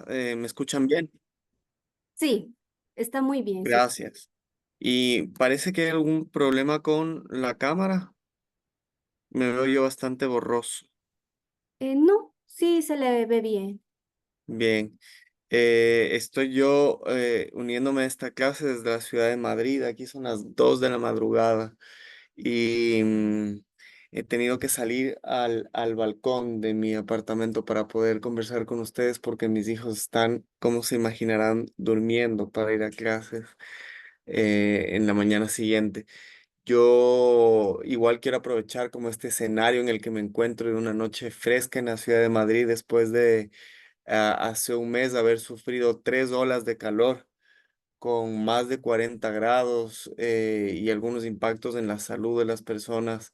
¿Me escuchan bien? Sí, está muy bien, sí. Gracias. Y parece que hay algún problema con la cámara. Me veo yo bastante borroso. No, sí se le ve bien. Bien. Estoy yo uniéndome a esta clase desde la ciudad de Madrid. Aquí son las 2 de la madrugada y he tenido que salir al balcón de mi apartamento para poder conversar con ustedes porque mis hijos están, como se imaginarán, durmiendo para ir a clases en la mañana siguiente. Yo igual quiero aprovechar como este escenario en el que me encuentro en una noche fresca en la ciudad de Madrid después de hace un mes haber sufrido 3 olas de calor con más de 40 grados y algunos impactos en la salud de las personas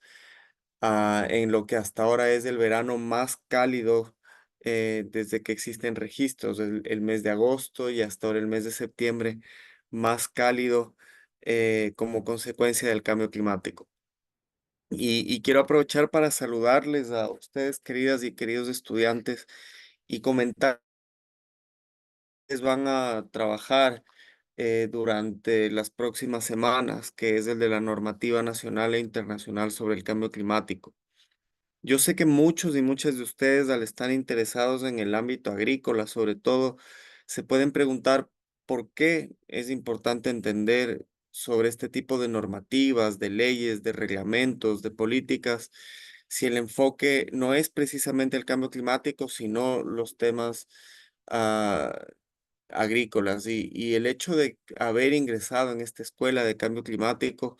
en lo que hasta ahora es el verano más cálido desde que existen registros, el mes de agosto y hasta ahora el mes de septiembre más cálido como consecuencia del cambio climático. Y quiero aprovechar para saludarles a ustedes, queridas y queridos estudiantes, y comentarles van a trabajar durante las próximas semanas, que es el de la normativa nacional e internacional sobre el cambio climático. Yo sé que muchos y muchas de ustedes, al estar interesados en el ámbito agrícola, sobre todo, se pueden preguntar por qué es importante entender sobre este tipo de normativas, de leyes, de reglamentos, de políticas, si el enfoque no es precisamente el cambio climático, sino los temas ah, agrícolas y el hecho de haber ingresado en esta escuela de cambio climático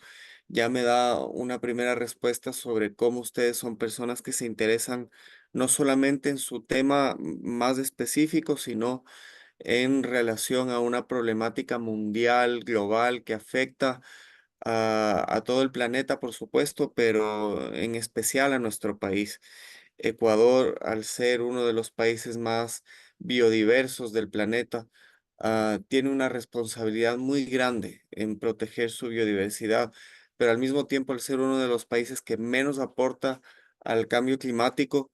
ya me da una primera respuesta sobre cómo ustedes son personas que se interesan no solamente en su tema más específico, sino en relación a una problemática mundial, global, que afecta a todo el planeta, por supuesto, pero en especial a nuestro país. Ecuador, al ser uno de los países más biodiversos del planeta, tiene una responsabilidad muy grande en proteger su biodiversidad, pero al mismo tiempo, al ser uno de los países que menos aporta al cambio climático,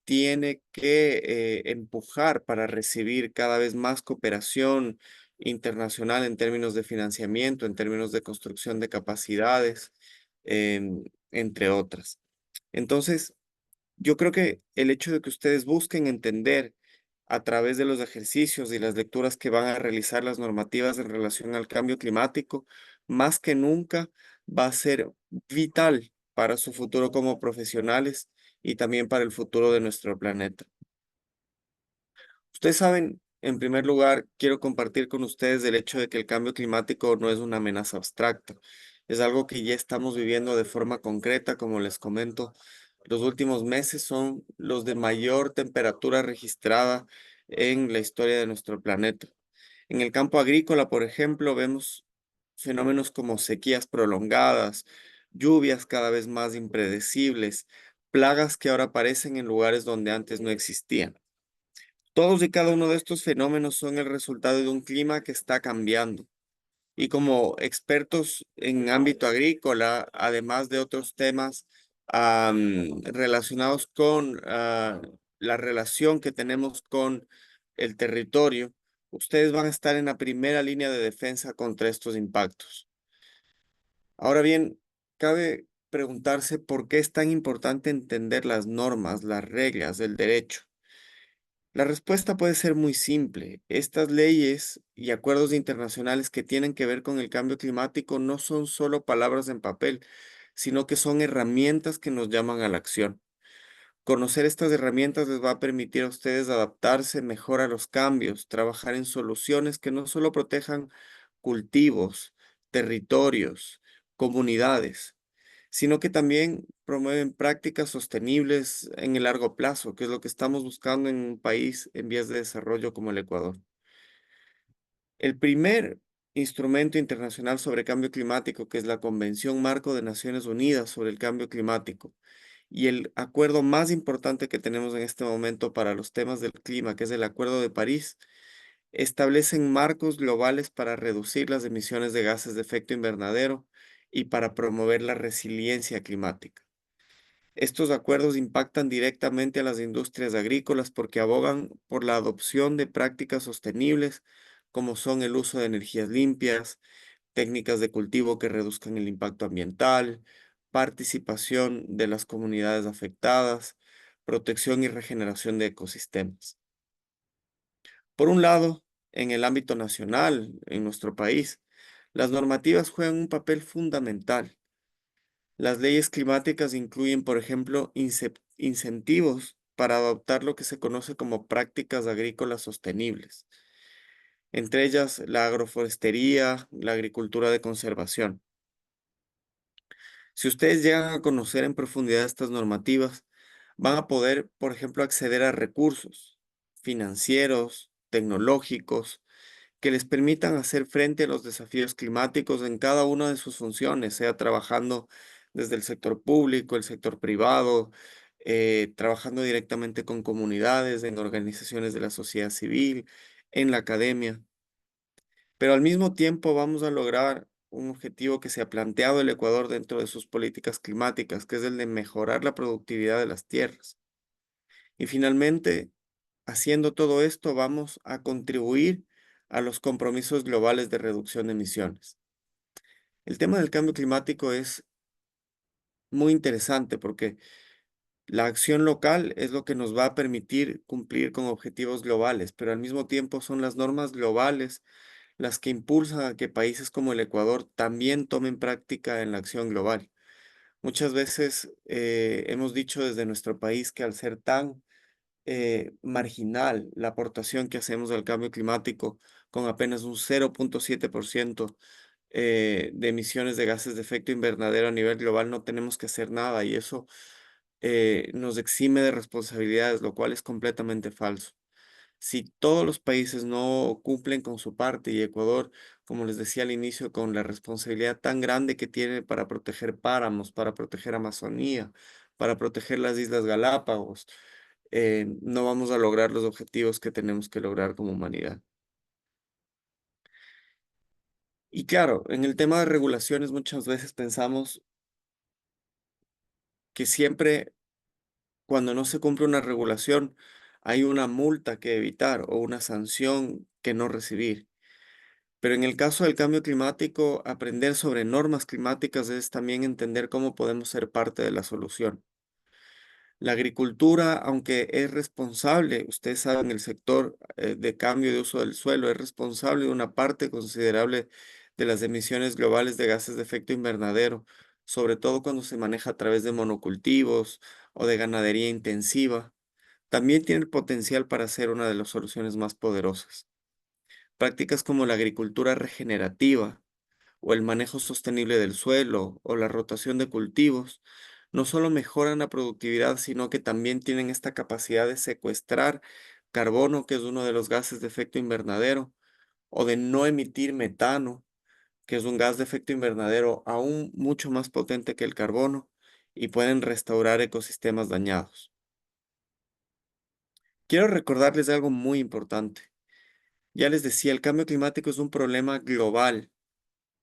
tiene que empujar para recibir cada vez más cooperación internacional en términos de financiamiento, en términos de construcción de capacidades, entre otras. Entonces, yo creo que el hecho de que ustedes busquen entender a través de los ejercicios y las lecturas que van a realizar las normativas en relación al cambio climático, más que nunca va a ser vital para su futuro como profesionales y también para el futuro de nuestro planeta. Ustedes saben, en primer lugar, quiero compartir con ustedes el hecho de que el cambio climático no es una amenaza abstracta, es algo que ya estamos viviendo de forma concreta, como les comento. Los últimos meses son los de mayor temperatura registrada en la historia de nuestro planeta. En el campo agrícola, por ejemplo, vemos fenómenos como sequías prolongadas, lluvias cada vez más impredecibles, plagas que ahora aparecen en lugares donde antes no existían. Todos y cada uno de estos fenómenos son el resultado de un clima que está cambiando. Y como expertos en ámbito agrícola, además de otros temas relacionados con la relación que tenemos con el territorio, ustedes van a estar en la primera línea de defensa contra estos impactos. Ahora bien, cabe preguntarse por qué es tan importante entender las normas, las reglas del derecho. La respuesta puede ser muy simple. Estas leyes y acuerdos internacionales que tienen que ver con el cambio climático no son solo palabras en papel, sino que son herramientas que nos llaman a la acción. Conocer estas herramientas les va a permitir a ustedes adaptarse mejor a los cambios, trabajar en soluciones que no solo protejan cultivos, territorios, comunidades, sino que también promueven prácticas sostenibles en el largo plazo, que es lo que estamos buscando en un país en vías de desarrollo como el Ecuador. El primer instrumento internacional sobre cambio climático, que es la Convención Marco de Naciones Unidas sobre el Cambio Climático, y el acuerdo más importante que tenemos en este momento para los temas del clima, que es el Acuerdo de París, establecen marcos globales para reducir las emisiones de gases de efecto invernadero y para promover la resiliencia climática. Estos acuerdos impactan directamente a las industrias agrícolas porque abogan por la adopción de prácticas sostenibles, como son el uso de energías limpias, técnicas de cultivo que reduzcan el impacto ambiental, participación de las comunidades afectadas, protección y regeneración de ecosistemas. Por un lado, en el ámbito nacional, en nuestro país, las normativas juegan un papel fundamental. Las leyes climáticas incluyen, por ejemplo, incentivos para adoptar lo que se conoce como prácticas agrícolas sostenibles, entre ellas la agroforestería, la agricultura de conservación. Si ustedes llegan a conocer en profundidad estas normativas, van a poder, por ejemplo, acceder a recursos financieros, tecnológicos, que les permitan hacer frente a los desafíos climáticos en cada una de sus funciones, sea trabajando desde el sector público, el sector privado, trabajando directamente con comunidades, en organizaciones de la sociedad civil, en la academia. Pero al mismo tiempo vamos a lograr un objetivo que se ha planteado el Ecuador dentro de sus políticas climáticas, que es el de mejorar la productividad de las tierras. Y finalmente, haciendo todo esto, vamos a contribuir a los compromisos globales de reducción de emisiones. El tema del cambio climático es muy interesante porque la acción local es lo que nos va a permitir cumplir con objetivos globales, pero al mismo tiempo son las normas globales las que impulsan a que países como el Ecuador también tomen práctica en la acción global. Muchas veces hemos dicho desde nuestro país que al ser tan marginal la aportación que hacemos al cambio climático con apenas un 0,7% de emisiones de gases de efecto invernadero a nivel global, no tenemos que hacer nada y eso nos exime de responsabilidades, lo cual es completamente falso. Si todos los países no cumplen con su parte y Ecuador, como les decía al inicio, con la responsabilidad tan grande que tiene para proteger páramos, para proteger Amazonía, para proteger las Islas Galápagos, no vamos a lograr los objetivos que tenemos que lograr como humanidad. Y claro, en el tema de regulaciones muchas veces pensamos que siempre cuando no se cumple una regulación hay una multa que evitar o una sanción que no recibir. Pero en el caso del cambio climático, aprender sobre normas climáticas es también entender cómo podemos ser parte de la solución. La agricultura, aunque es responsable, ustedes saben, el sector de cambio de uso del suelo es responsable de una parte considerable de las emisiones globales de gases de efecto invernadero, sobre todo cuando se maneja a través de monocultivos o de ganadería intensiva. También tiene el potencial para ser una de las soluciones más poderosas. Prácticas como la agricultura regenerativa o el manejo sostenible del suelo o la rotación de cultivos no solo mejoran la productividad, sino que también tienen esta capacidad de secuestrar carbono, que es uno de los gases de efecto invernadero, o de no emitir metano, que es un gas de efecto invernadero aún mucho más potente que el carbono, y pueden restaurar ecosistemas dañados. Quiero recordarles algo muy importante. Ya les decía, el cambio climático es un problema global,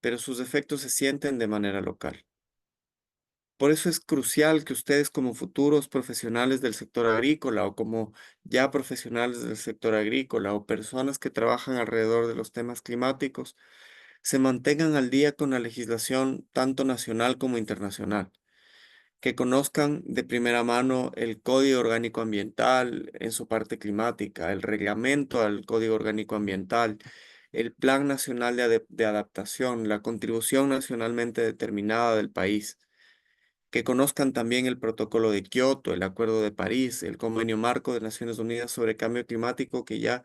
pero sus efectos se sienten de manera local. Por eso es crucial que ustedes como futuros profesionales del sector agrícola o como ya profesionales del sector agrícola o personas que trabajan alrededor de los temas climáticos se mantengan al día con la legislación tanto nacional como internacional, que conozcan de primera mano el Código Orgánico Ambiental en su parte climática, el reglamento al Código Orgánico Ambiental, el Plan Nacional de Adaptación, la contribución nacionalmente determinada del país, que conozcan también el Protocolo de Kioto, el Acuerdo de París, el Convenio Marco de Naciones Unidas sobre Cambio Climático, que ya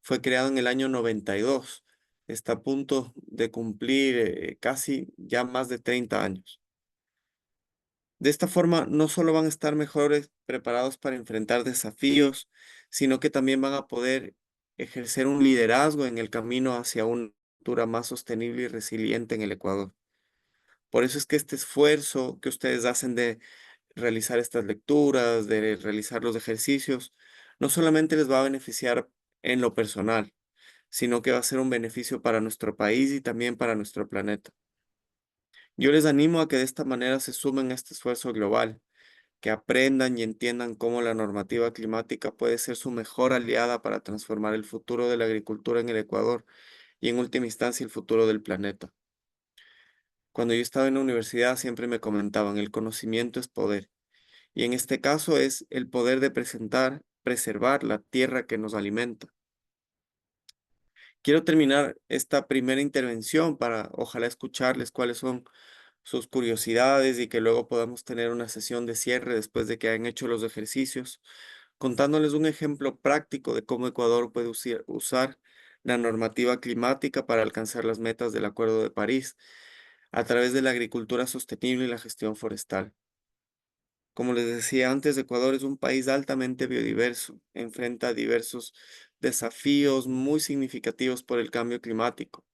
fue creado en el año 92. Está a punto de cumplir casi ya más de 30 años. De esta forma, no solo van a estar mejores preparados para enfrentar desafíos, sino que también van a poder ejercer un liderazgo en el camino hacia una cultura más sostenible y resiliente en el Ecuador. Por eso es que este esfuerzo que ustedes hacen de realizar estas lecturas, de realizar los ejercicios, no solamente les va a beneficiar en lo personal, sino que va a ser un beneficio para nuestro país y también para nuestro planeta. Yo les animo a que de esta manera se sumen a este esfuerzo global, que aprendan y entiendan cómo la normativa climática puede ser su mejor aliada para transformar el futuro de la agricultura en el Ecuador y en última instancia el futuro del planeta. Cuando yo estaba en la universidad siempre me comentaban, el conocimiento es poder, y en este caso es el poder de preservar la tierra que nos alimenta. Quiero terminar esta primera intervención para ojalá escucharles cuáles son sus curiosidades y que luego podamos tener una sesión de cierre después de que hayan hecho los ejercicios, contándoles un ejemplo práctico de cómo Ecuador puede usar la normativa climática para alcanzar las metas del Acuerdo de París a través de la agricultura sostenible y la gestión forestal. Como les decía antes, Ecuador es un país altamente biodiverso, enfrenta diversos desafíos muy significativos por el cambio climático,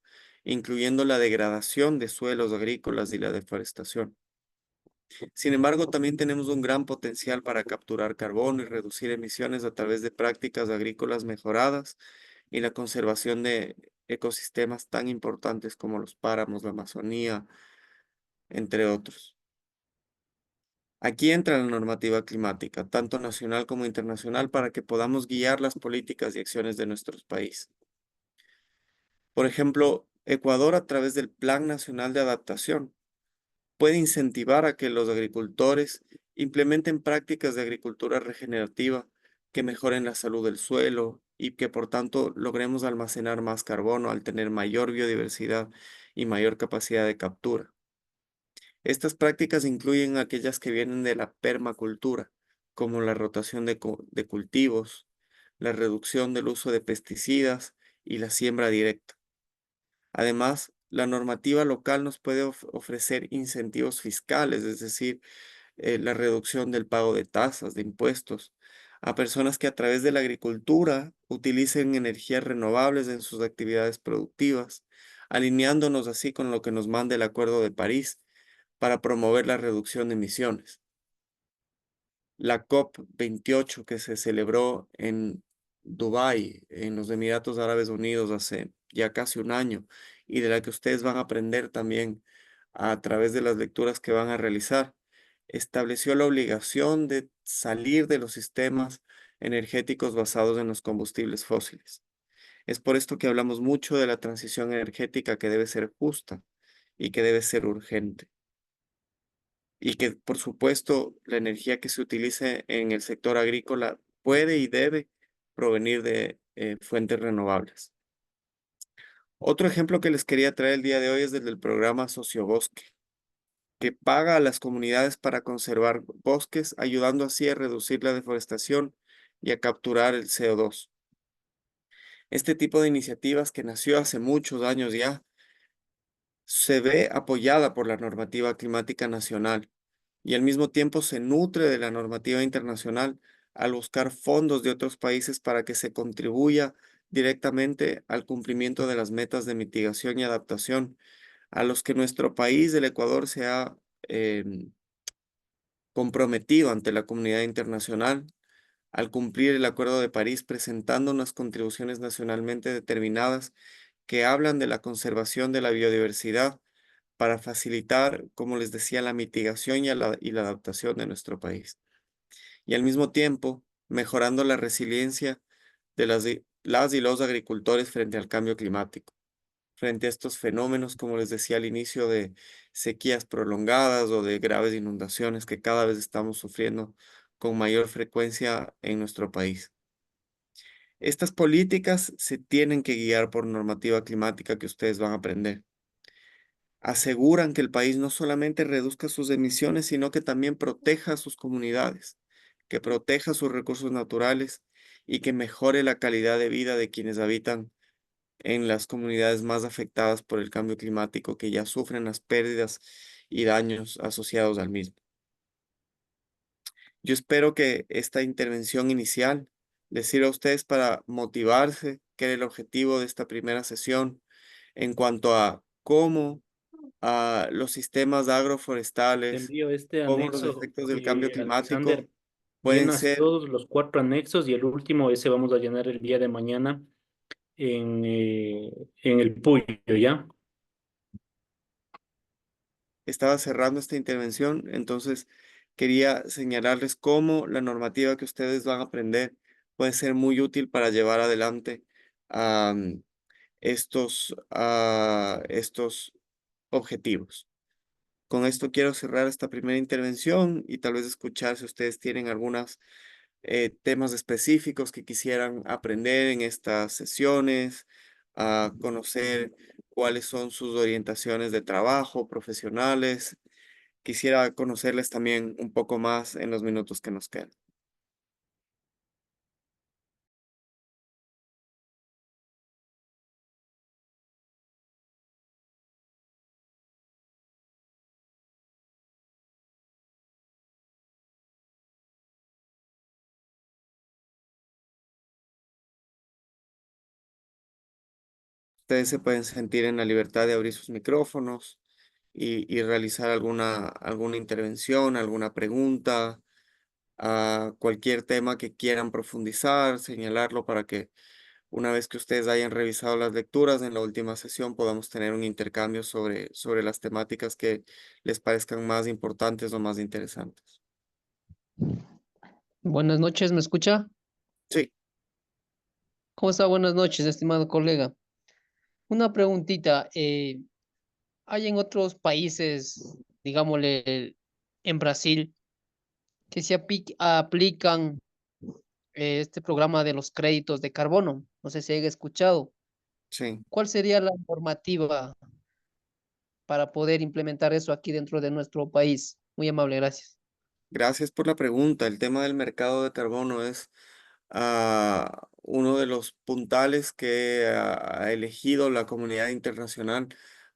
incluyendo la degradación de suelos agrícolas y la deforestación. Sin embargo, también tenemos un gran potencial para capturar carbono y reducir emisiones a través de prácticas agrícolas mejoradas y la conservación de ecosistemas tan importantes como los páramos, la Amazonía, entre otros. Aquí entra la normativa climática, tanto nacional como internacional, para que podamos guiar las políticas y acciones de nuestros países. Por ejemplo, Ecuador, a través del Plan Nacional de Adaptación, puede incentivar a que los agricultores implementen prácticas de agricultura regenerativa que mejoren la salud del suelo y que por tanto logremos almacenar más carbono al tener mayor biodiversidad y mayor capacidad de captura. Estas prácticas incluyen aquellas que vienen de la permacultura, como la rotación de cultivos, la reducción del uso de pesticidas y la siembra directa. Además, la normativa local nos puede ofrecer incentivos fiscales, es decir, la reducción del pago de tasas, de impuestos, a personas que a través de la agricultura utilicen energías renovables en sus actividades productivas, alineándonos así con lo que nos manda el Acuerdo de París para promover la reducción de emisiones. La COP 28 que se celebró en Dubái, en los Emiratos Árabes Unidos, hace ya casi un año, y de la que ustedes van a aprender también a través de las lecturas que van a realizar, estableció la obligación de salir de los sistemas energéticos basados en los combustibles fósiles. Es por esto que hablamos mucho de la transición energética que debe ser justa y que debe ser urgente. Y que, por supuesto, la energía que se utilice en el sector agrícola puede y debe provenir de fuentes renovables. Otro ejemplo que les quería traer el día de hoy es desde el programa Sociobosque, que paga a las comunidades para conservar bosques, ayudando así a reducir la deforestación y a capturar el CO2. Este tipo de iniciativas que nació hace muchos años ya, se ve apoyada por la normativa climática nacional y al mismo tiempo se nutre de la normativa internacional al buscar fondos de otros países para que se contribuya directamente al cumplimiento de las metas de mitigación y adaptación a los que nuestro país, el Ecuador, se ha comprometido ante la comunidad internacional al cumplir el Acuerdo de París, presentando unas contribuciones nacionalmente determinadas que hablan de la conservación de la biodiversidad para facilitar, como les decía, la mitigación y la adaptación de nuestro país. Y al mismo tiempo, mejorando la resiliencia de las y los agricultores frente al cambio climático, frente a estos fenómenos, como les decía al inicio, de sequías prolongadas o de graves inundaciones que cada vez estamos sufriendo con mayor frecuencia en nuestro país. Estas políticas se tienen que guiar por normativa climática que ustedes van a aprender. Aseguran que el país no solamente reduzca sus emisiones, sino que también proteja a sus comunidades, que proteja sus recursos naturales y que mejore la calidad de vida de quienes habitan en las comunidades más afectadas por el cambio climático, que ya sufren las pérdidas y daños asociados al mismo. Yo espero que esta intervención inicial les sirva a ustedes para motivarse, que era el objetivo de esta primera sesión, en cuanto a cómo los sistemas Te agroforestales, envío este cómo los anexo, efectos del cambio Alexander. climático pueden Llenas ser. todos los cuatro anexos y el último, ese vamos a llenar el día de mañana en el Puyo, ¿ya? Estaba cerrando esta intervención, entonces quería señalarles cómo la normativa que ustedes van a aprender puede ser muy útil para llevar adelante estos objetivos. Con esto quiero cerrar esta primera intervención y tal vez escuchar si ustedes tienen algunos temas específicos que quisieran aprender en estas sesiones, a conocer cuáles son sus orientaciones de trabajo, profesionales. Quisiera conocerles también un poco más en los minutos que nos quedan. Ustedes se pueden sentir en la libertad de abrir sus micrófonos y realizar alguna intervención, alguna pregunta, a cualquier tema que quieran profundizar, señalarlo para que una vez que ustedes hayan revisado las lecturas en la última sesión podamos tener un intercambio sobre las temáticas que les parezcan más importantes o más interesantes. Buenas noches, ¿me escucha? Sí, ¿Cómo está? Buenas noches, estimado colega. Una preguntita. ¿Hay en otros países, digámosle, en Brasil, que se aplican este programa de los créditos de carbono? No sé si haya escuchado. sí. ¿Cuál sería la normativa para poder implementar eso aquí dentro de nuestro país? Muy amable, gracias. Gracias por la pregunta. El tema del mercado de carbono es uno de los puntales que ha elegido la comunidad internacional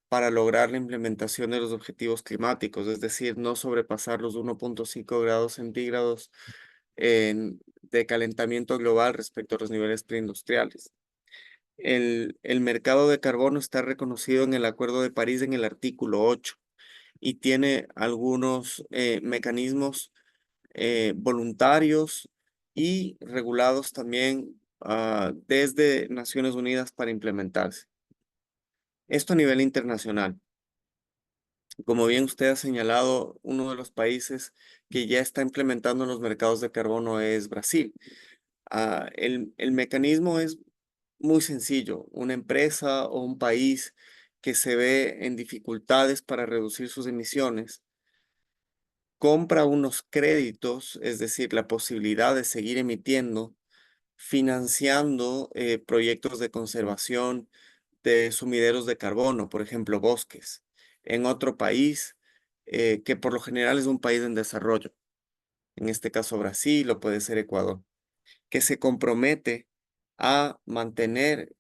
para lograr la implementación de los objetivos climáticos, es decir, no sobrepasar los 1,5 grados centígrados de calentamiento global respecto a los niveles preindustriales. El mercado de carbono está reconocido en el Acuerdo de París en el artículo 8 y tiene algunos mecanismos voluntarios y regulados también desde Naciones Unidas para implementarse. Esto a nivel internacional. Como bien usted ha señalado, uno de los países que ya está implementando los mercados de carbono es Brasil. El mecanismo es muy sencillo. Una empresa o un país que se ve en dificultades para reducir sus emisiones compra unos créditos, es decir, la posibilidad de seguir emitiendo, financiando proyectos de conservación de sumideros de carbono, por ejemplo, bosques, en otro país que por lo general es un país en desarrollo, en este caso Brasil o puede ser Ecuador, que se compromete a mantener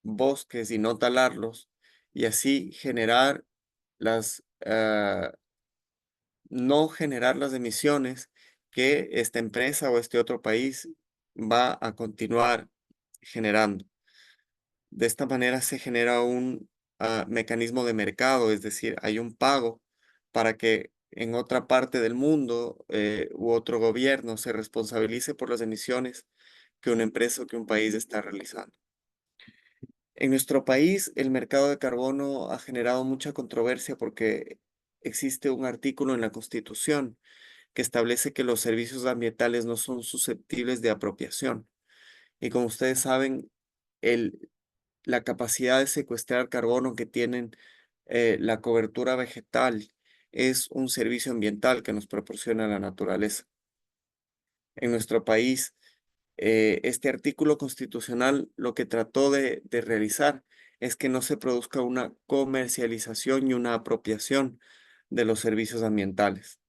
bosques y no talarlos y así generar no generar las emisiones que esta empresa o este otro país va a continuar generando. De esta manera se genera un mecanismo de mercado, es decir, hay un pago para que en otra parte del mundo u otro gobierno se responsabilice por las emisiones que una empresa o que un país está realizando. En nuestro país, el mercado de carbono ha generado mucha controversia porque existe un artículo en la Constitución que establece que los servicios ambientales no son susceptibles de apropiación. Y como ustedes saben, el, la capacidad de secuestrar carbono que tienen la cobertura vegetal es un servicio ambiental que nos proporciona la naturaleza. En nuestro país, este artículo constitucional lo que trató de realizar es que no se produzca una comercialización y una apropiación de los servicios ambientales.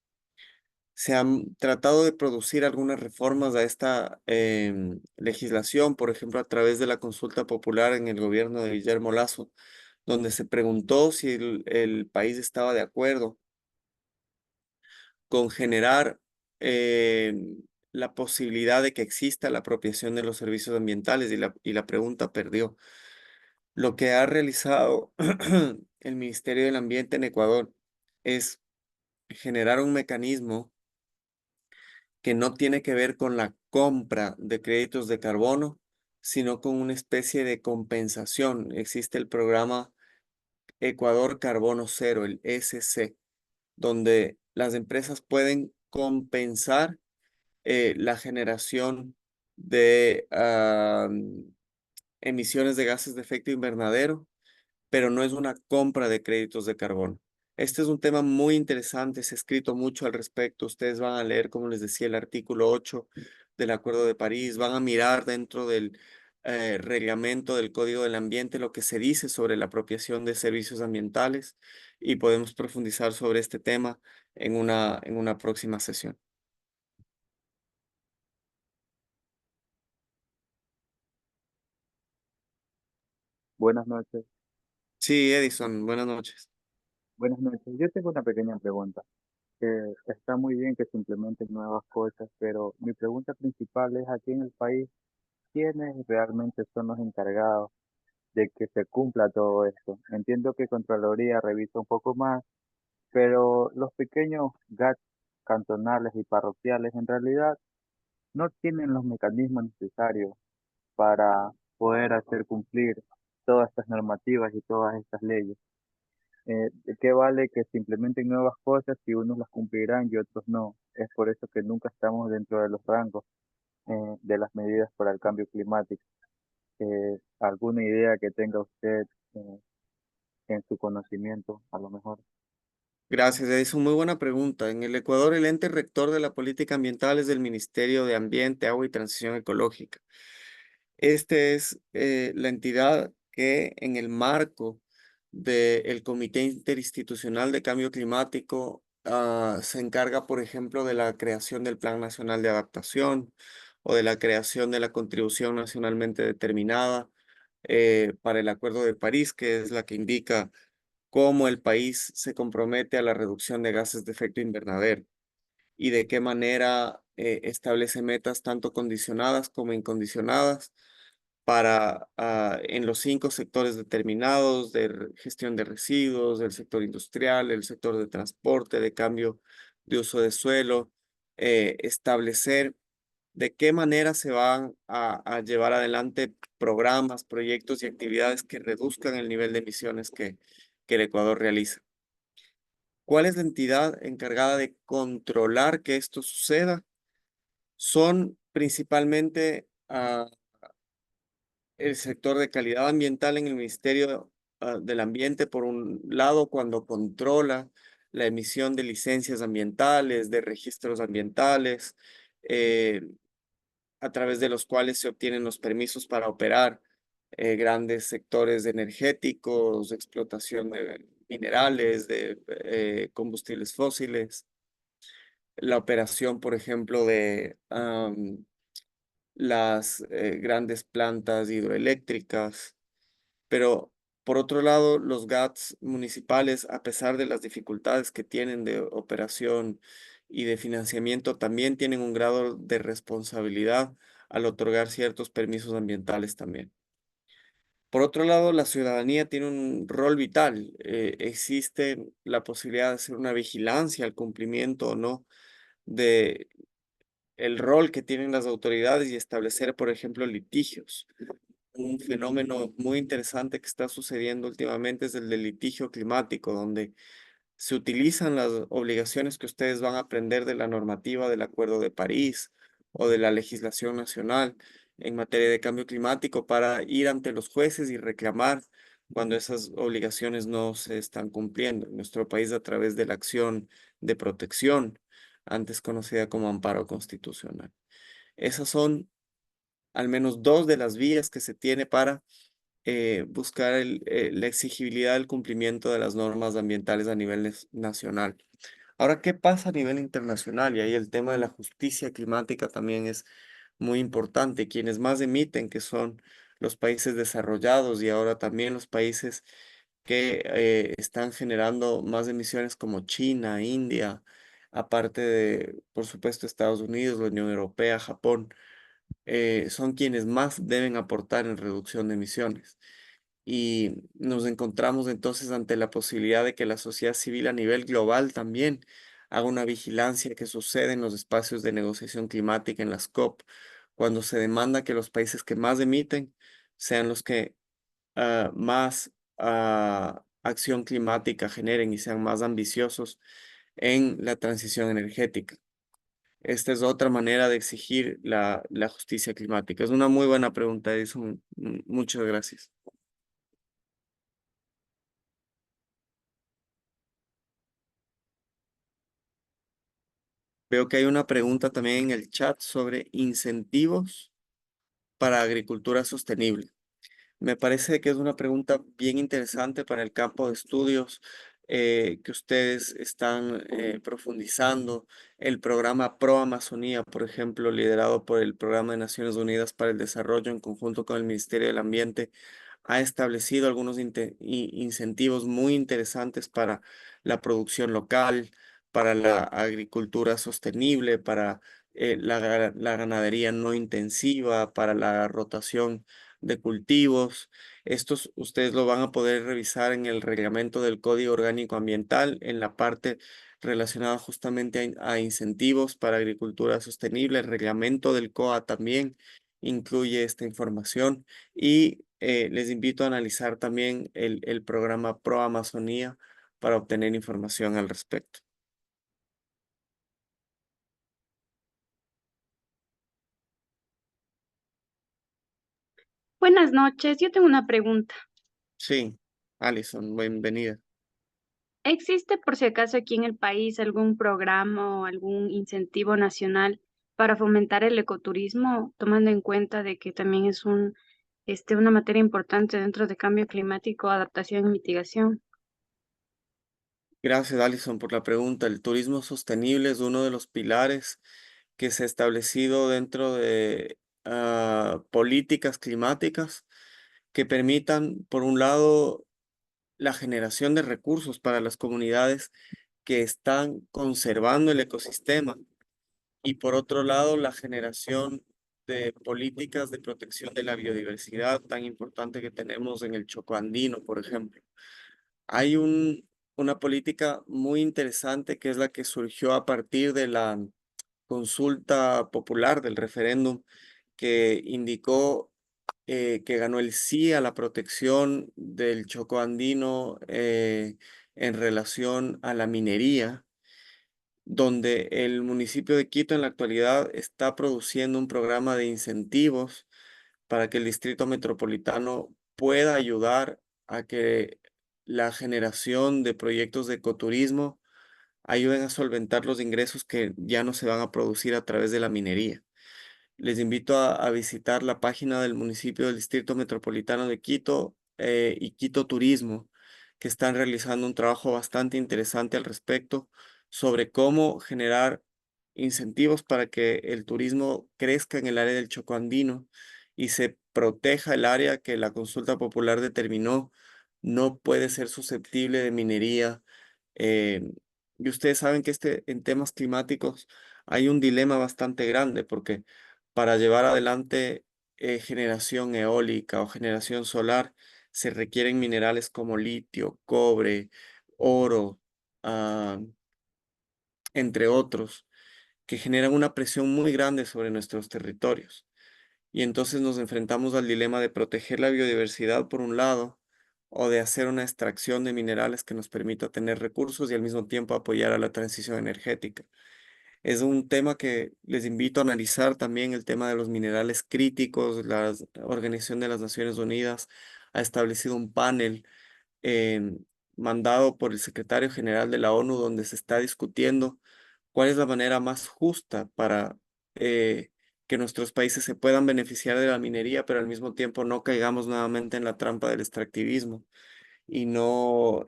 Se han tratado de producir algunas reformas a esta legislación, por ejemplo, a través de la consulta popular en el gobierno de Guillermo Lasso, donde se preguntó si el país estaba de acuerdo con generar la posibilidad de que exista la apropiación de los servicios ambientales y la pregunta perdió. Lo que ha realizado el Ministerio del Ambiente en Ecuador es generar un mecanismo que no tiene que ver con la compra de créditos de carbono, sino con una especie de compensación. Existe el programa Ecuador Carbono Cero, el ESC, donde las empresas pueden compensar la generación de emisiones de gases de efecto invernadero, pero no es una compra de créditos de carbono. Este es un tema muy interesante, se ha escrito mucho al respecto. Ustedes van a leer, como les decía, el artículo 8 del Acuerdo de París, van a mirar dentro del reglamento del Código del Ambiente lo que se dice sobre la apropiación de servicios ambientales y podemos profundizar sobre este tema en una próxima sesión. Buenas noches. Sí, Edison, buenas noches. Buenas noches. Yo tengo una pequeña pregunta. Está muy bien que se implementen nuevas cosas, pero mi pregunta principal es aquí en el país, ¿quiénes realmente son los encargados de que se cumpla todo esto? Entiendo que Contraloría revisa un poco más, pero los pequeños GATS cantonales y parroquiales en realidad no tienen los mecanismos necesarios para poder hacer cumplir todas estas normativas y todas estas leyes. ¿De qué vale que se implementen nuevas cosas si unos las cumplirán y otros no? Es por eso que nunca estamos dentro de los rangos de las medidas para el cambio climático. ¿Alguna idea que tenga usted eh, en su conocimiento, a lo mejor? Gracias, Edison. Muy buena pregunta. En el Ecuador, el ente rector de la política ambiental es del Ministerio de Ambiente, Agua y Transición Ecológica. Este es la entidad que en el marco del Comité Interinstitucional de Cambio Climático se encarga, por ejemplo, de la creación del Plan Nacional de Adaptación o de la creación de la contribución nacionalmente determinada para el Acuerdo de París, que es la que indica cómo el país se compromete a la reducción de gases de efecto invernadero y de qué manera establece metas tanto condicionadas como incondicionadas para en los 5 sectores determinados de gestión de residuos, del sector industrial, el sector de transporte, de cambio de uso de suelo, establecer de qué manera se van a llevar adelante programas, proyectos y actividades que reduzcan el nivel de emisiones que el Ecuador realiza. ¿Cuál es la entidad encargada de controlar que esto suceda? Son principalmente el sector de calidad ambiental en el Ministerio del Ambiente, por un lado, cuando controla la emisión de licencias ambientales, de registros ambientales, eh, a través de los cuales se obtienen los permisos para operar grandes sectores energéticos, de explotación de minerales, de combustibles fósiles, la operación, por ejemplo, de las grandes plantas hidroeléctricas, pero por otro lado, los GATS municipales, a pesar de las dificultades que tienen de operación y de financiamiento, también tienen un grado de responsabilidad al otorgar ciertos permisos ambientales también. Por otro lado, la ciudadanía tiene un rol vital. Existe la posibilidad de hacer una vigilancia al cumplimiento o no de el rol que tienen las autoridades y establecer, por ejemplo, litigios. Un fenómeno muy interesante que está sucediendo últimamente es el del litigio climático, donde se utilizan las obligaciones que ustedes van a aprender de la normativa del Acuerdo de París o de la legislación nacional en materia de cambio climático para ir ante los jueces y reclamar cuando esas obligaciones no se están cumpliendo. En nuestro país a través de la acción de protección, antes conocida como amparo constitucional. Esas son al menos dos de las vías que se tiene para buscar la exigibilidad del cumplimiento de las normas ambientales a nivel nacional. Ahora, ¿qué pasa a nivel internacional? Y ahí el tema de la justicia climática también es muy importante. Quienes más emiten, que son los países desarrollados y ahora también los países que están generando más emisiones como China, India, aparte de, por supuesto, Estados Unidos, la Unión Europea, Japón, son quienes más deben aportar en reducción de emisiones. Y nos encontramos entonces ante la posibilidad de que la sociedad civil a nivel global también haga una vigilancia que sucede en los espacios de negociación climática, en las COP, cuando se demanda que los países que más emiten sean los que más acción climática generen y sean más ambiciosos en la transición energética. esta es otra manera de exigir la justicia climática. Es una muy buena pregunta, Edison. Muchas gracias. Veo que hay una pregunta también en el chat sobre incentivos para agricultura sostenible. Me parece que es una pregunta bien interesante para el campo de estudios que ustedes están profundizando. El programa Pro Amazonía, por ejemplo, liderado por el Programa de Naciones Unidas para el Desarrollo en conjunto con el Ministerio del Ambiente, ha establecido algunos incentivos muy interesantes para la producción local, para la agricultura sostenible, para la ganadería no intensiva, para la rotación de cultivos. Estos ustedes lo van a poder revisar en el reglamento del Código Orgánico Ambiental, en la parte relacionada justamente a incentivos para agricultura sostenible. El reglamento del COA también incluye esta información y les invito a analizar también el programa Pro Amazonía para obtener información al respecto. Buenas noches, yo tengo una pregunta. Sí, Alison, bienvenida. ¿Existe por si acaso aquí en el país algún programa o algún incentivo nacional para fomentar el ecoturismo, tomando en cuenta de que también es una materia importante dentro de cambio climático, adaptación y mitigación? Gracias, Alison, por la pregunta. El turismo sostenible es uno de los pilares que se ha establecido dentro de políticas climáticas que permitan, por un lado, la generación de recursos para las comunidades que están conservando el ecosistema y, por otro lado, la generación de políticas de protección de la biodiversidad tan importante que tenemos en el Choco Andino, por ejemplo. Hay una política muy interesante que es la que surgió a partir de la consulta popular del referéndum que indicó que ganó el sí a la protección del Choco Andino en relación a la minería, donde el municipio de Quito en la actualidad está produciendo un programa de incentivos para que el distrito metropolitano pueda ayudar a que la generación de proyectos de ecoturismo ayuden a solventar los ingresos que ya no se van a producir a través de la minería. Les invito a visitar la página del municipio del Distrito Metropolitano de Quito y Quito Turismo, que están realizando un trabajo bastante interesante al respecto sobre cómo generar incentivos para que el turismo crezca en el área del Choco Andino y se proteja el área que la consulta popular determinó no puede ser susceptible de minería. eh, y ustedes saben que en temas climáticos hay un dilema bastante grande porque para llevar adelante generación eólica o generación solar se requieren minerales como litio, cobre, oro, ah, entre otros, que generan una presión muy grande sobre nuestros territorios. Y entonces nos enfrentamos al dilema de proteger la biodiversidad por un lado o de hacer una extracción de minerales que nos permita tener recursos y al mismo tiempo apoyar a la transición energética. Es un tema que les invito a analizar también, el tema de los minerales críticos. La Organización de las Naciones Unidas ha establecido un panel eh, mandado por el secretario general de la ONU donde se está discutiendo cuál es la manera más justa para que nuestros países se puedan beneficiar de la minería, pero al mismo tiempo no caigamos nuevamente en la trampa del extractivismo y no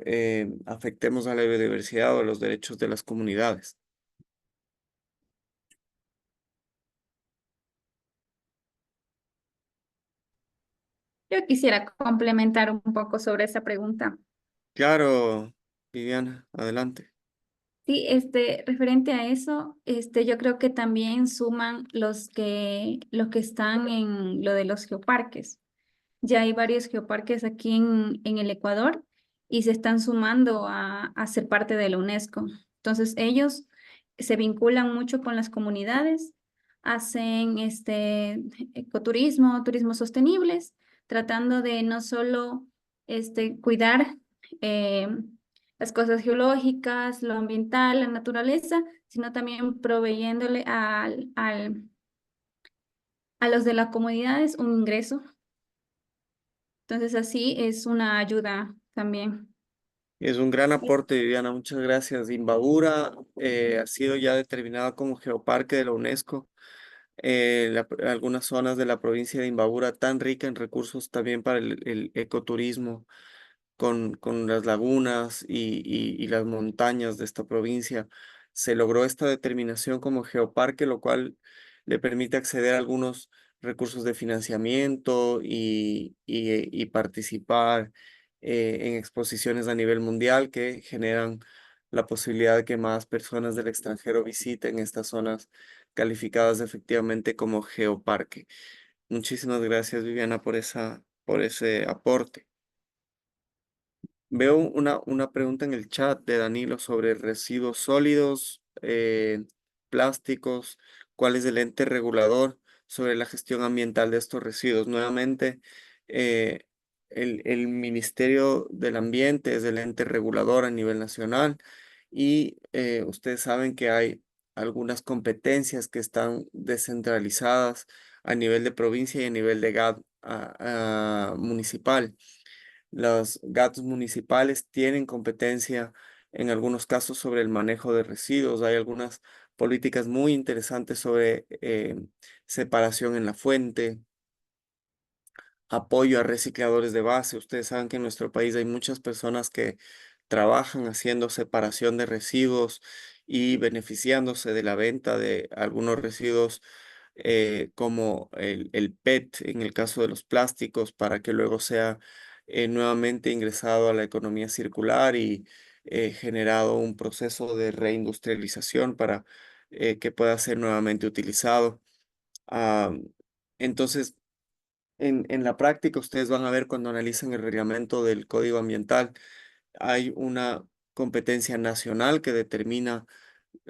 afectemos a la biodiversidad o a los derechos de las comunidades. Yo quisiera complementar un poco sobre esa pregunta. Claro, Viviana, adelante. Sí, referente a eso, yo creo que también suman los que están en lo de los geoparques. Ya hay varios geoparques aquí en el Ecuador y se están sumando a ser parte de la UNESCO. Entonces, ellos se vinculan mucho con las comunidades, hacen ecoturismo, turismos sostenibles, tratando de no solo cuidar eh, las cosas geológicas, lo ambiental, la naturaleza, sino también proveyéndole a los de las comunidades un ingreso. Entonces así es una ayuda también. Es un gran aporte, Viviana, muchas gracias. Imbabura ha sido ya determinada como geoparque de la UNESCO. Algunas zonas de la provincia de Imbabura tan rica en recursos también para el ecoturismo, con las lagunas y las montañas de esta provincia. Se logró esta determinación como geoparque, lo cual le permite acceder a algunos recursos de financiamiento y participar en exposiciones a nivel mundial que generan la posibilidad de que más personas del extranjero visiten estas zonas calificadas efectivamente como geoparque. Muchísimas gracias, Viviana, por ese aporte. Veo una pregunta en el chat de Danilo sobre residuos sólidos, plásticos, cuál es el ente regulador sobre la gestión ambiental de estos residuos. Nuevamente, eh, el Ministerio del Ambiente es el ente regulador a nivel nacional y ustedes saben que hay algunas competencias que están descentralizadas a nivel de provincia y a nivel de GAD municipal. Los gatos municipales tienen competencia en algunos casos sobre el manejo de residuos. Hay algunas políticas muy interesantes sobre separación en la fuente, apoyo a recicladores de base. Ustedes saben que en nuestro país hay muchas personas que trabajan haciendo separación de residuos y beneficiándose de la venta de algunos residuos como el PET en el caso de los plásticos para que luego sea nuevamente ingresado a la economía circular y generado un proceso de reindustrialización para que pueda ser nuevamente utilizado. Ah, entonces, en la práctica, ustedes van a ver cuando analicen el reglamento del Código Ambiental, hay una competencia nacional que determina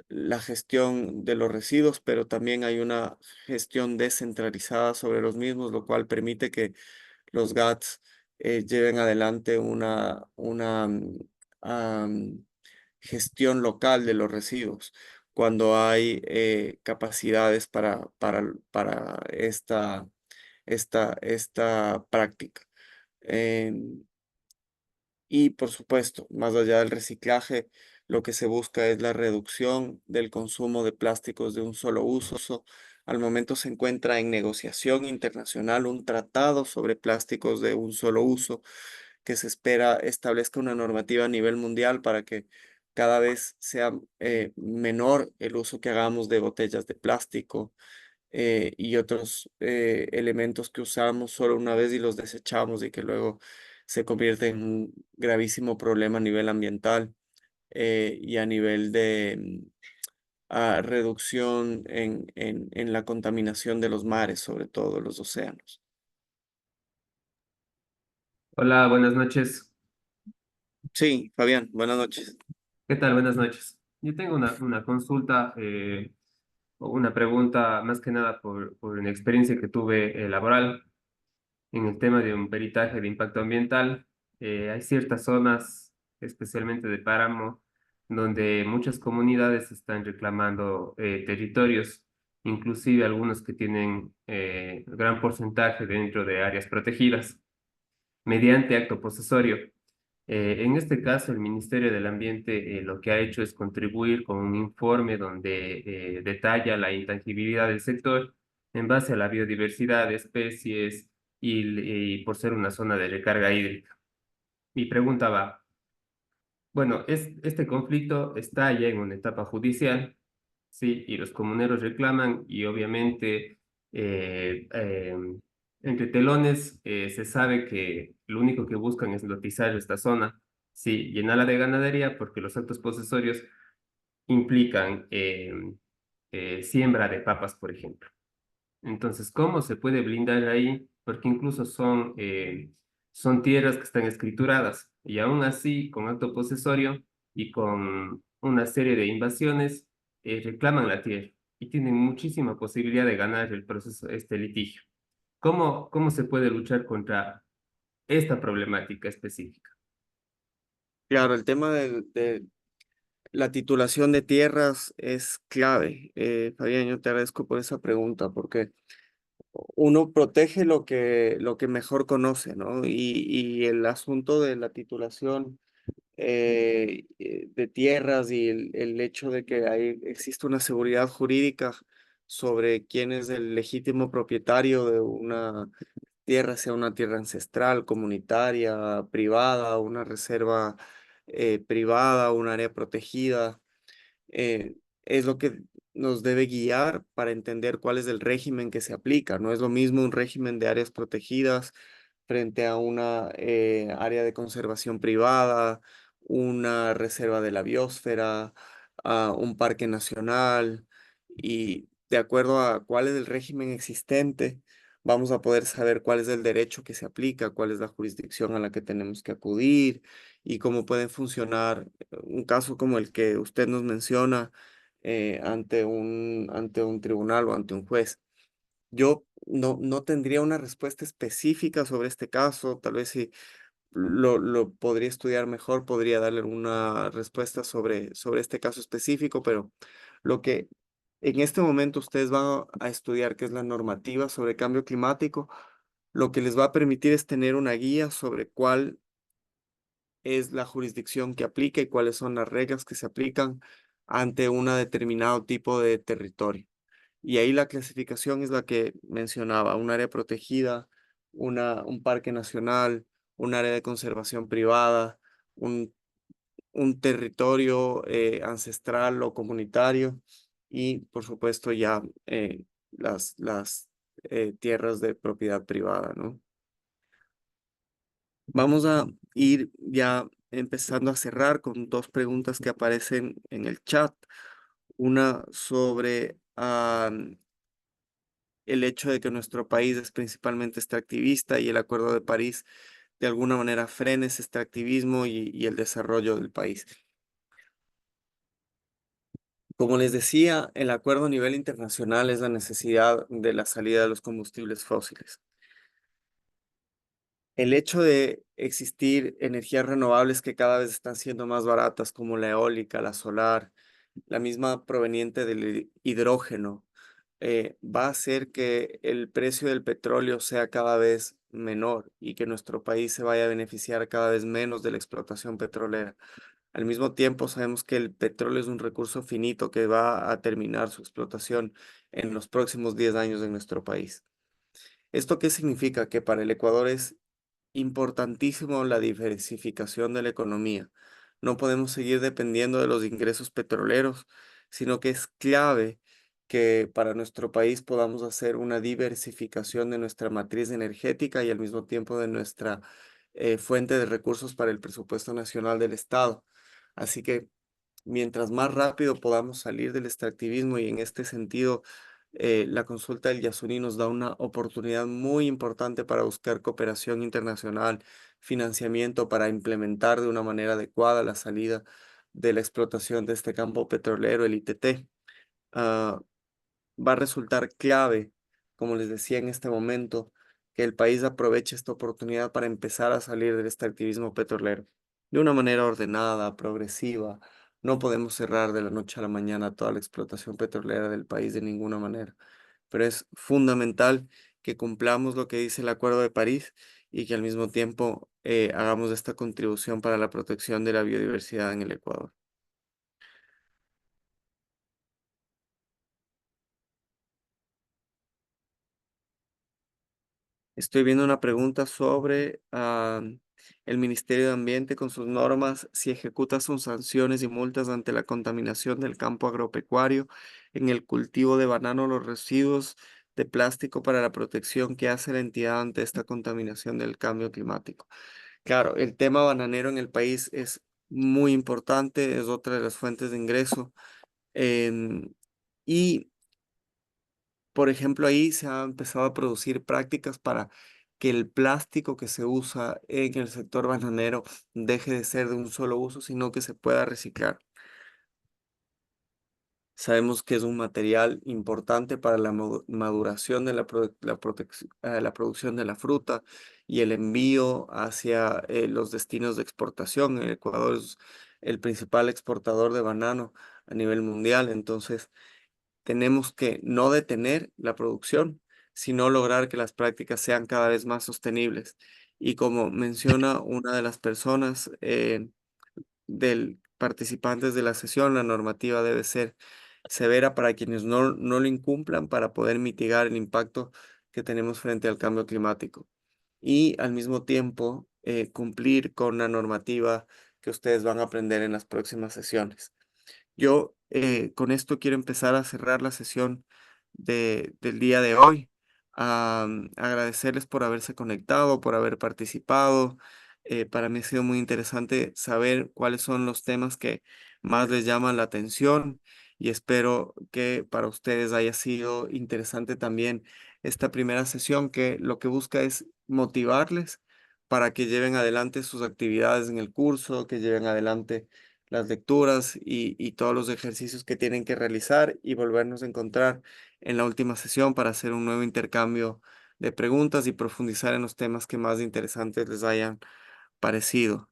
la gestión de los residuos, pero también hay una gestión descentralizada sobre los mismos, lo cual permite que los GATS lleven adelante una gestión local de los residuos cuando hay capacidades para esta práctica. Em, y por supuesto, más allá del reciclaje, lo que se busca es la reducción del consumo de plásticos de un solo uso. Al momento se encuentra en negociación internacional un tratado sobre plásticos de un solo uso que se espera establezca una normativa a nivel mundial para que cada vez sea menor el uso que hagamos de botellas de plástico y otros elementos que usamos solo una vez y los desechamos y que luego se convierte en un gravísimo problema a nivel ambiental y a nivel de reducción en la contaminación de los mares, sobre todo los océanos. Hola, buenas noches. Sí, Fabián, buenas noches. ¿Qué tal? Buenas noches. Yo tengo una consulta o una pregunta más que nada por una experiencia que tuve laboral en el tema de un peritaje de impacto ambiental. Hay ciertas zonas, especialmente de páramo, donde muchas comunidades están reclamando territorios, inclusive algunos que tienen gran porcentaje dentro de áreas protegidas, mediante acto posesorio. En este caso, el Ministerio del Ambiente lo que ha hecho es contribuir con un informe donde detalla la intangibilidad del sector en base a la biodiversidad de especies y por ser una zona de recarga hídrica. Mi pregunta va, bueno, este conflicto está ya en una etapa judicial, sí, y los comuneros reclaman y obviamente entre telones se sabe que lo único que buscan es lotizar esta zona, sí, llenarla de ganadería porque los actos posesorios implican siembra de papas, por ejemplo. Entonces, ¿cómo se puede blindar ahí? Porque incluso son tierras que están escrituradas y aún así, con acto posesorio y con una serie de invasiones, reclaman la tierra y tienen muchísima posibilidad de ganar el proceso, este litigio. ¿Cómo se puede luchar contra esta problemática específica? Claro, el tema La titulación de tierras es clave. Fabián, yo te agradezco por esa pregunta, porque uno protege lo que mejor conoce, ¿no? Y el asunto de la titulación de tierras y el hecho de que existe una seguridad jurídica sobre quién es el legítimo propietario de una tierra, sea una tierra ancestral, comunitaria, privada, una reserva privada, un área protegida, eh, es lo que nos debe guiar para entender cuál es el régimen que se aplica. No es lo mismo un régimen de áreas protegidas frente a una área de conservación privada, una reserva de la biosfera, a un parque nacional, y de acuerdo a cuál es el régimen existente, vamos a poder saber cuál es el derecho que se aplica, cuál es la jurisdicción a la que tenemos que acudir y cómo pueden funcionar un caso como el que usted nos menciona ante un tribunal o ante un juez. Yo no tendría una respuesta específica sobre este caso, tal vez si lo podría estudiar mejor, podría darle una respuesta sobre este caso específico, pero lo que en este momento ustedes van a estudiar, que es la normativa sobre cambio climático, lo que les va a permitir es tener una guía sobre cuál es la jurisdicción que aplica y cuáles son las reglas que se aplican ante un determinado tipo de territorio. Y ahí la clasificación es la que mencionaba: un área protegida, un parque nacional, un área de conservación privada, un, un territorio ancestral o comunitario y, por supuesto, ya las tierras de propiedad privada, ¿no? Vamos a ir ya empezando a cerrar con dos preguntas que aparecen en el chat. Una sobre el hecho de que nuestro país es principalmente extractivista y el Acuerdo de París de alguna manera frene ese extractivismo y el desarrollo del país. Como les decía, el acuerdo a nivel internacional es la necesidad de la salida de los combustibles fósiles. El hecho de existir energías renovables que cada vez están siendo más baratas, como la eólica, la solar, la misma proveniente del hidrógeno, va a hacer que el precio del petróleo sea cada vez menor y que nuestro país se vaya a beneficiar cada vez menos de la explotación petrolera. Al mismo tiempo, sabemos que el petróleo es un recurso finito que va a terminar su explotación en los próximos 10 años en nuestro país. ¿Esto qué significa? Que para el Ecuador es importantísimo la diversificación de la economía. No podemos seguir dependiendo de los ingresos petroleros, sino que es clave que para nuestro país podamos hacer una diversificación de nuestra matriz energética y al mismo tiempo de nuestra fuente de recursos para el presupuesto nacional del Estado. Así que mientras más rápido podamos salir del extractivismo, y en este sentido la consulta del Yasuní nos da una oportunidad muy importante para buscar cooperación internacional, financiamiento para implementar de una manera adecuada la salida de la explotación de este campo petrolero, el ITT. ah, Va a resultar clave, como les decía en este momento, que el país aproveche esta oportunidad para empezar a salir del extractivismo petrolero de una manera ordenada, progresiva. No podemos cerrar de la noche a la mañana toda la explotación petrolera del país de ninguna manera, pero es fundamental que cumplamos lo que dice el Acuerdo de París y que al mismo tiempo hagamos esta contribución para la protección de la biodiversidad en el Ecuador. Estoy viendo una pregunta sobre el Ministerio de Ambiente con sus normas, si ejecuta sus sanciones y multas ante la contaminación del campo agropecuario en el cultivo de banano, los residuos de plástico para la protección que hace la entidad ante esta contaminación del cambio climático. Claro, el tema bananero en el país es muy importante, es otra de las fuentes de ingreso. em, y por ejemplo, ahí se han empezado a producir prácticas para que el plástico que se usa en el sector bananero deje de ser de un solo uso, sino que se pueda reciclar. Sabemos que es un material importante para la maduración de la producción de la fruta y el envío hacia los destinos de exportación. El Ecuador el principal exportador de banano a nivel mundial. Entonces, tenemos que no detener la producción, sino lograr que las prácticas sean cada vez más sostenibles. Y como menciona una de las personas del participantes de la sesión, la normativa debe ser severa para quienes no lo incumplan para poder mitigar el impacto que tenemos frente al cambio climático. Y al mismo tiempo cumplir con la normativa que ustedes van a aprender en las próximas sesiones. Yo con esto quiero empezar a cerrar la sesión del día de hoy. Agradecerles por haberse conectado, por haber participado. Para mí ha sido muy interesante saber cuáles son los temas que más les llaman la atención y espero que para ustedes haya sido interesante también esta primera sesión que lo que busca es motivarles para que lleven adelante sus actividades en el curso, que lleven adelante las lecturas y todos los ejercicios que tienen que realizar y volvernos a encontrar en la última sesión para hacer un nuevo intercambio de preguntas y profundizar en los temas que más interesantes les hayan parecido.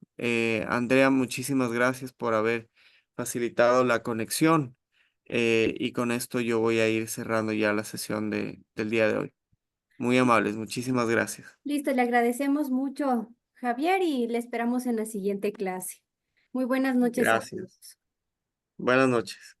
Andrea, muchísimas gracias por haber facilitado la conexión y con esto yo voy a ir cerrando ya la sesión del día de hoy. Muy amables, muchísimas gracias. Listo, le agradecemos mucho, Javier, y le esperamos en la siguiente clase. Muy buenas noches a Gracias. todos. Buenas noches.